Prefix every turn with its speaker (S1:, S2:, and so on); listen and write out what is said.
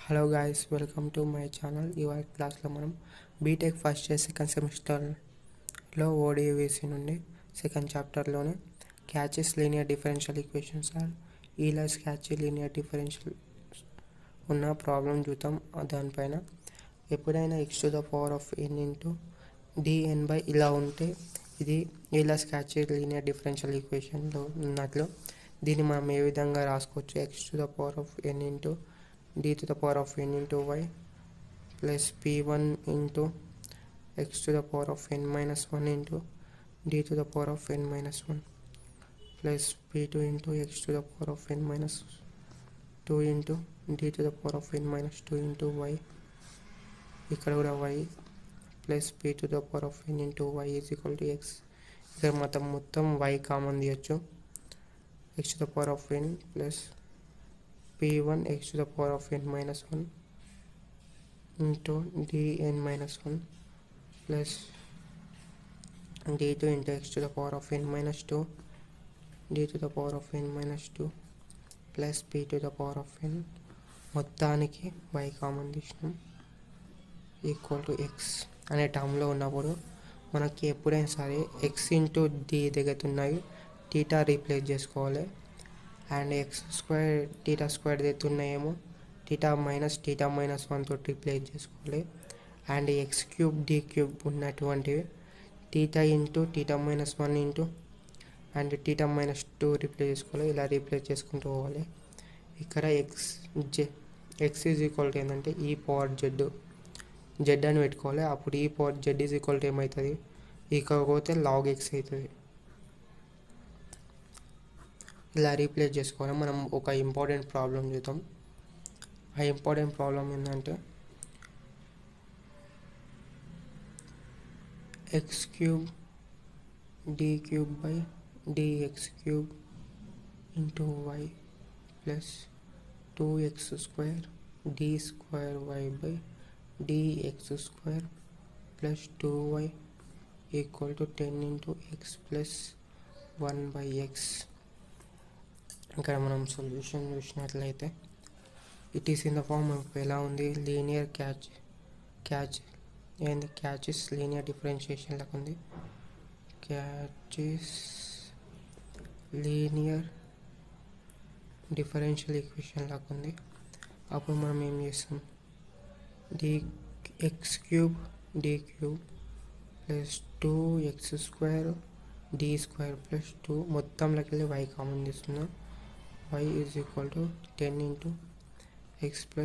S1: Hello guys, welcome to my channel. ఇవాళ క్లాస్లో మనం బీటెక్ ఫస్ట్ ఇయర్ సెకండ్ సెమిస్టర్లో ఓడివిసి నుండి సెకండ్ చాప్టర్లోనే Cauchy's linear differential equations or Euler's Cauchy linear differential ఉన్న ప్రాబ్లం చూద్దాం. దానిపైన ఎప్పుడైనా x⁴n ఇంటూ dn/, ఇలా ఉంటే ఇది ఈలర్స్ క్యాచ్ లీనియర్ డిఫరెన్షియల్ ఈక్వేషన్లో ఉన్నట్లు. దీన్ని మనం ఏ విధంగా రాసుకోవచ్చు? x⁴n into d⁴n into y plus p1 into x⁴n minus 1 into d⁴n minus 1 plus p2 into x⁴n minus 2 into d⁴n minus 2 into y, ఇక్కడ కూడా y plus p⁴n into y is equal to x. ఇక్కడ మొత్తం y common తీయచ్చు. x⁴n plus p1 x⁴n minus 1 into dn minus 1 plus d2 into x⁴n minus 2 d⁴n minus 2 plus p⁴n మొత్తానికి y common తీసినాం equal to x అనే టర్మ్లో ఉన్నప్పుడు మనకి ఎప్పుడైనా సరే x ఇంటూ d దగ్గరున్నాయి థీటా రీప్లేస్ చేసుకోవాలి. అండ్ x²θ² తెస్తున్నాయేమో θ మైనస్ 1 తోటి రీప్లేస్ చేసుకోవాలి. అండ్ x³ d³ ఉన్నటువంటివి θ into θ minus 1 into and θ minus 2 replace చేసుకోవాలి. ఇలా రీప్లేస్ చేసుకుంటూ పోవాలి. ఇక్కడ x ఈజ్ ఈక్వల్ టు ఏంటంటే z అని పెట్టుకోవాలి. అప్పుడు z ఈజ్ ఈక్వల్ టు ఏమవుతుంది? ఇకపోతే log x అవుతుంది. ఇలా రీప్లేస్ చేసుకోవాలి. మనం ఒక ఇంపార్టెంట్ ప్రాబ్లం చూద్దాం. ఆ ఇంపార్టెంట్ ప్రాబ్లం ఏంటంటే x³ d³ into y plus 2x² d² dx² plus 2y equal to 10 into x plus 1/x. ఇక్కడ మనం సొల్యూషన్ చూసినట్లయితే it is in the form ఎలా ఉంది? లీనియర్ క్యాచెస్ లీనియర్ డిఫరెన్షియేషన్ లాగా ఉంది. క్యాచెస్ లీనియర్ డిఫరెన్షియల్ ఈక్వేషన్ లాగా ఉంది. అప్పుడు మనం ఏం చేస్తాం? x³ d³ plus 2x² d² plus 2 మొత్తంలోకి వెళ్ళి y కామన్ తీస్తున్నాం. y is equal to 10 into x plus